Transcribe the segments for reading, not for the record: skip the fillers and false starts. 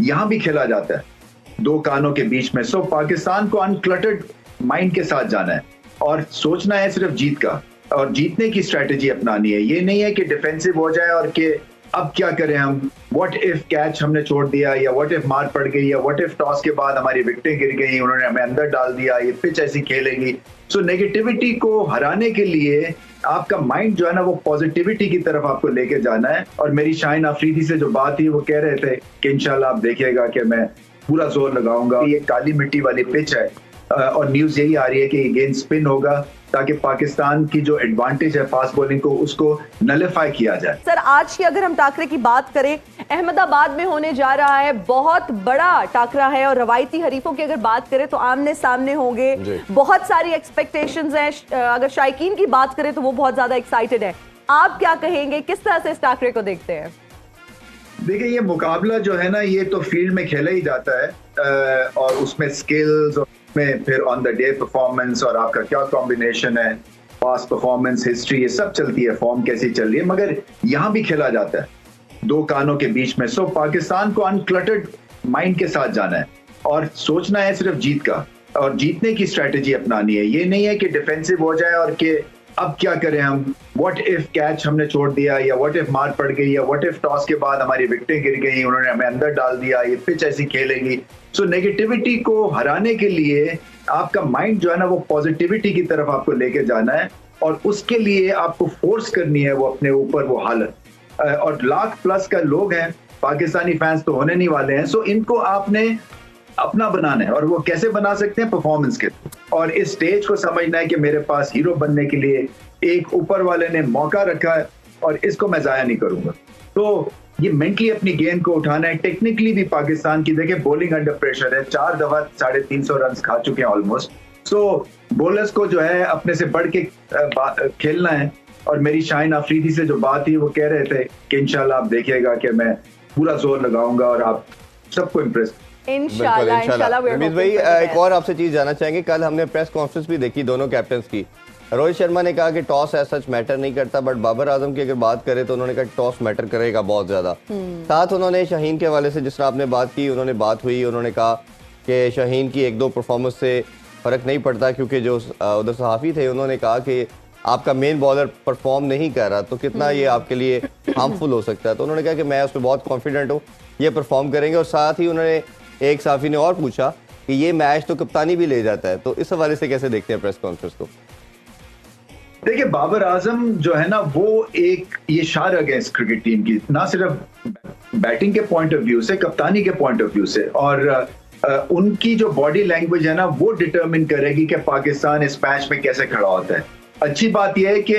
यहाँ भी खेला जाता है दो कानों के बीच में। सो पाकिस्तान को अनक्लटर्ड माइंड के साथ जाना है और सोचना है सिर्फ जीत का, और जीतने की स्ट्रेटेजी अपनानी है। ये नहीं है कि डिफेंसिव हो जाए और कि अब क्या करें हम, व्हाट इफ कैच हमने छोड़ दिया, या व्हाट इफ मार पड़ गई, या व्हाट इफ टॉस के बाद हमारी विकेटें गिर गई, उन्होंने हमें अंदर डाल दिया, ये पिच ऐसी खेलेगी। सो नेगेटिविटी को हराने के लिए आपका माइंड जो है ना वो पॉजिटिविटी की तरफ आपको लेके जाना है। और मेरी शाहीन अफरीदी से जो बात थी वो कह रहे थे कि इंशाल्लाह आप देखिएगा कि मैं पूरा जोर लगाऊंगा। ये काली मिट्टी वाली पिच है और न्यूज यही आ रही है कि गेंद स्पिन होगा ताकि पाकिस्तान की जो एडवांटेज है फास्ट बॉलिंग को उसको नलिफाई किया जाए। सर आज की अगर हम टाकरे की बात करें, अहमदाबाद में होने जा रहा है, बहुत बड़ा टाकरा है और रवायती हरीफों की अगर बात करें तो आमने सामने होंगे, बहुत सारी एक्सपेक्टेशंस हैं। अगर शायकीन की बात करें तो वो बहुत ज्यादा एक्साइटेड है। आप क्या कहेंगे, किस तरह से इस टाकरे को देखते हैं? देखिए ये मुकाबला जो है ना ये तो फील्ड में खेला ही जाता है और उसमें स्किल्स में फिर ऑन द डे परफॉर्मेंस और आपका क्या कॉम्बिनेशन है, पास्ट परफॉर्मेंस, हिस्ट्री, ये सब चलती है, फॉर्म कैसी चल रही है, मगर यहाँ भी खेला जाता है दो कानों के बीच में। सो पाकिस्तान को अनक्लटर्ड माइंड के साथ जाना है और सोचना है सिर्फ जीत का, और जीतने की स्ट्रेटेजी अपनानी है। ये नहीं है कि डिफेंसिव हो जाए और कि अब क्या करें हम, व्हाट इफ कैच हमने छोड़ दिया, या व्हाट इफ मार पड़ गई, या व्हाट इफ टॉस के बाद हमारी विकेटें गिर गई, उन्होंने हमें अंदर डाल दिया, ये पिच ऐसी खेलेगी। सो नेगेटिविटी को हराने के लिए आपका माइंड जो है ना वो पॉजिटिविटी की तरफ आपको लेके जाना है, और उसके लिए आपको फोर्स करनी है वो अपने ऊपर वो हालत। और लाख प्लस का लोग हैं, पाकिस्तानी फैंस तो होने नहीं वाले हैं। सो इनको आपने अपना बनाना है, और वो कैसे बना सकते हैं, परफॉर्मेंस के। और इस स्टेज को समझना है कि मेरे पास हीरो बनने के लिए एक ऊपर वाले ने मौका रखा है और इसको मैं जाया नहीं करूंगा। तो ये मेंटली अपनी गेंद को उठाना है। टेक्निकली भी पाकिस्तान की देखिए बॉलिंग अंडर प्रेशर है, 4 दफा 350 रन खा चुके हैं ऑलमोस्ट। सो बॉलर्स को जो है अपने से बढ़ के खेलना है। और मेरी शाहीन अफरीदी से जो बात थी वो कह रहे थे कि इंशाल्लाह आप देखिएगा कि मैं पूरा जोर लगाऊंगा और आप सबको इम्प्रेस। इंशाल्लाह। रमीज भाई एक और आपसे चीज जानना चाहेंगे, कल हमने प्रेस कॉन्फ्रेंस भी देखी दोनों कैप्टन्स की। रोहित शर्मा ने कहा कि टॉस ऐसा सच मैटर नहीं करता, बट बाबर आजम की अगर बात करें तो उन्होंने कहा टॉस मैटर करेगा बहुत ज्यादा। साथ उन्होंने शाहीन के हवाले से जिस तरह आपने बात की, उन्होंने बात हुई, उन्होंने कहा कि शाहीन की एक दो परफॉर्मेंस से फर्क नहीं पड़ता, क्योंकि जो उधर सहाफी थे उन्होंने कहा कि आपका मेन बॉलर परफॉर्म नहीं कर रहा तो कितना ये आपके लिए हार्मफुल हो सकता है। तो उन्होंने कहा कि मैं उस पर बहुत कॉन्फिडेंट हूँ, ये परफॉर्म करेंगे। और साथ ही उन्होंने एक साफी ने और पूछा कि ये मैच तो कप्तानी भी ले जाता है, तो इस हवाले से कैसे देखते हैं प्रेस कॉन्फ्रेंस को? देखिए बाबर आजम जो है ना वो एक ये शार है इस क्रिकेट टीम की, ना सिर्फ बैटिंग के पॉइंट ऑफ व्यू से, कप्तानी के पॉइंट ऑफ व्यू से। और उनकी जो बॉडी लैंग्वेज है ना वो डिटरमिन करेगी कि पाकिस्तान इस मैच में कैसे खड़ा होता है। अच्छी बात यह है कि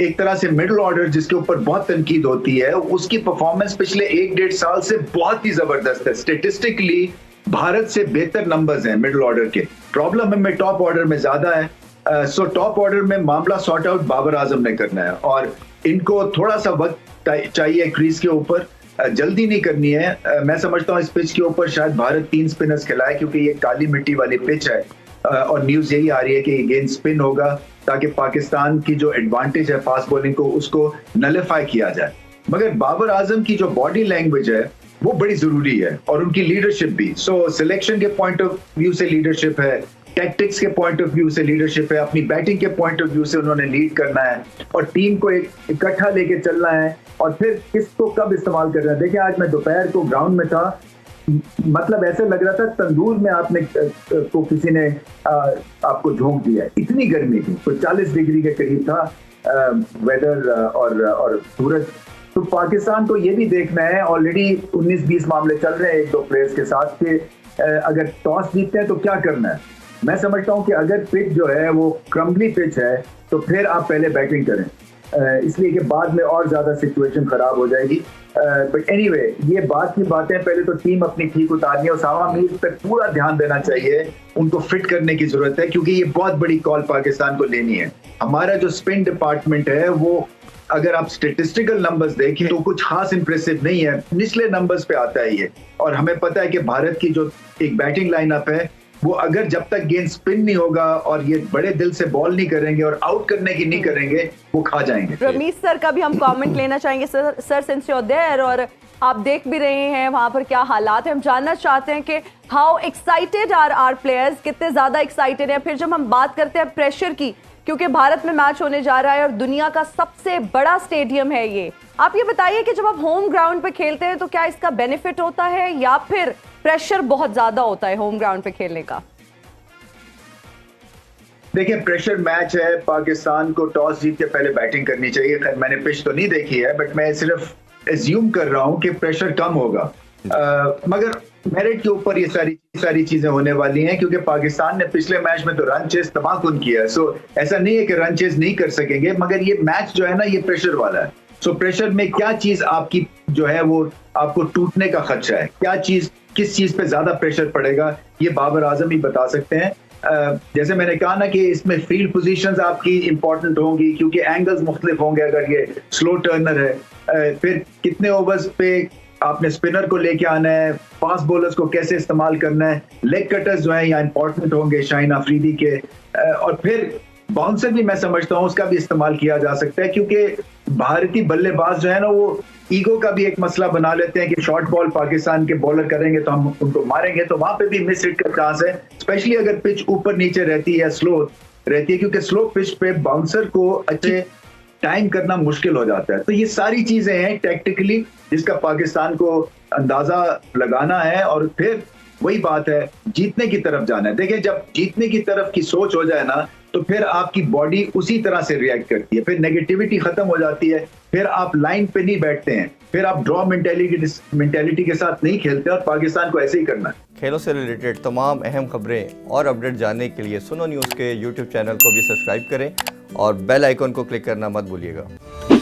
एक तरह से मिडिल ऑर्डर जिसके ऊपर बहुत तनकीद होती है, उसकी परफॉर्मेंस पिछले 1-1.5 साल से बहुत ही जबरदस्त है। स्टेटिस्टिकली भारत से बेहतर नंबर्स हैं मिडिल ऑर्डर के। प्रॉब्लम हमें टॉप ऑर्डर में ज्यादा है। सो टॉप ऑर्डर में मामला सॉर्ट आउट बाबर आजम ने करना है, और इनको थोड़ा सा वक्त चाहिए क्रीज के ऊपर, जल्दी नहीं करनी है। मैं समझता हूँ इस पिच के ऊपर शायद भारत 3 स्पिनर्स खिलाए, क्योंकि ये काली मिट्टी वाली पिच है और न्यूज यही आ रही है कि ये गेंद स्पिन होगा ताकि पाकिस्तान की जो एडवांटेज है फास्ट बॉलिंग को उसको नलिफाई किया जाए। मगर बाबर आजम की जो बॉडी लैंग्वेज है वो बड़ी जरूरी है, और उनकी लीडरशिप भी। सो सिलेक्शन के पॉइंट ऑफ व्यू से लीडरशिप है, टैक्टिक्स के पॉइंट ऑफ व्यू से लीडरशिप है, अपनी बैटिंग के पॉइंट ऑफ व्यू से उन्होंने लीड करना है और टीम को एक इकट्ठा लेके चलना है, और फिर किसको कब इस्तेमाल करना है। देखिए आज मैं दोपहर को ग्राउंड में था, मतलब ऐसे लग रहा था तंदूर में आपने को किसी ने आपको झोंक दिया है, इतनी गर्मी थी। तो 40 डिग्री के करीब था वेदर और सूरज। तो पाकिस्तान को ये भी देखना है, ऑलरेडी 19-20 मामले चल रहे हैं 1-2 प्लेयर्स के साथ कि अगर टॉस जीतते हैं तो क्या करना है। मैं समझता हूं कि अगर पिच जो है वो क्रम्बली पिच है तो फिर आप पहले बैटिंग करें, इसलिए कि बाद में और ज्यादा सिचुएशन खराब हो जाएगी। बट एनीवे ये बात की बातें, पहले तो टीम अपनी ठीक उतारनी है और सामा मीर पर पूरा ध्यान देना चाहिए, उनको फिट करने की जरूरत है, क्योंकि ये बहुत बड़ी कॉल पाकिस्तान को लेनी है। हमारा जो स्पिन डिपार्टमेंट है वो अगर आप स्टेटिस्टिकल नंबर्स देखें तो कुछ खास इंप्रेसिव नहीं है, निचले नंबर्स पे आता है ये। और हमें पता है कि भारत की जो एक बैटिंग लाइनअप है वो अगर जब तक गेंद स्पिन नहीं होगा और ये बड़े दिल से बॉल नहीं करेंगे और आउट करने की नहीं करेंगे, वो खा जाएंगे। रमीज सर का भी हम कमेंट लेना चाहेंगे sir since you are there. और आप देख भी रहे हैं वहां पर क्या हालात है। हम जानना चाहते हैं कि how excited are our players, कितने ज्यादा एक्साइटेड हैं। फिर जब हम बात करते हैं प्रेशर की, क्योंकि भारत में मैच होने जा रहा है और दुनिया का सबसे बड़ा स्टेडियम है ये, आप ये बताइए कि जब आप होम ग्राउंड पे खेलते हैं तो क्या इसका बेनिफिट होता है या फिर प्रेशर बहुत ज्यादा होता है होम ग्राउंड पे खेलने का? देखिए, प्रेशर मैच है, पाकिस्तान को टॉस जीत के पहले बैटिंग करनी चाहिए। खैर मैंने पिच तो नहीं देखी है, बट मैं सिर्फ एज्यूम कर रहा हूं कि प्रेशर कम होगा। मगर मेरिट के ऊपर ये सारी चीजें होने वाली हैं, क्योंकि पाकिस्तान ने पिछले मैच में तो रन चेस तबाहकुन किया। सो ऐसा नहीं है कि रन चेस नहीं कर सकेंगे, मगर ये मैच जो है ना, ये प्रेशर वाला है। सो प्रेशर में क्या चीज आपकी जो है वो आपको टूटने का खदशा है, क्या चीज, किस चीज पे ज्यादा प्रेशर पड़ेगा, ये बाबर आजम ही बता सकते हैं। जैसे मैंने कहा ना कि इसमें फील्ड पोजीशंस आपकी इंपॉर्टेंट होंगी, क्योंकि एंगल्स मुख्तलिफ होंगे। अगर ये स्लो टर्नर है, फिर कितने ओवर्स पे आपने स्पिनर को लेके आना है, फास्ट बॉलर्स को कैसे इस्तेमाल करना है, लेग कटर्स जो है यहाँ इंपॉर्टेंट होंगे शाहीन अफरीदी के, और फिर बाउंसर भी मैं समझता हूँ उसका भी इस्तेमाल किया जा सकता है, क्योंकि भारतीय बल्लेबाज जो है ना वो ईगो का भी एक मसला बना लेते हैं कि शॉर्ट बॉल पाकिस्तान के बॉलर करेंगे तो हम उनको मारेंगे, तो वहां पे भी मिस हिट का चांस है, स्पेशली अगर पिच ऊपर नीचे रहती है, स्लो रहती है, क्योंकि स्लो पिच पे बाउंसर को अच्छे टाइम करना मुश्किल हो जाता है। तो ये सारी चीजें हैं टैक्टिकली जिसका पाकिस्तान को अंदाजा लगाना है, और फिर वही बात है, जीतने की तरफ जाना है। देखिए, जब जीतने की तरफ की सोच हो जाए ना, तो फिर आपकी बॉडी उसी तरह से रिएक्ट करती है, फिर नेगेटिविटी खत्म हो जाती है, फिर आप लाइन पे नहीं बैठते हैं, फिर आप ड्रॉ मेंटेलिटी के साथ नहीं खेलते, और पाकिस्तान को ऐसे ही करना है। खेलों से रिलेटेड तमाम अहम खबरें और अपडेट जानने के लिए सुनो न्यूज़ के YouTube चैनल को भी सब्सक्राइब करें और बेल आइकन को क्लिक करना मत भूलिएगा।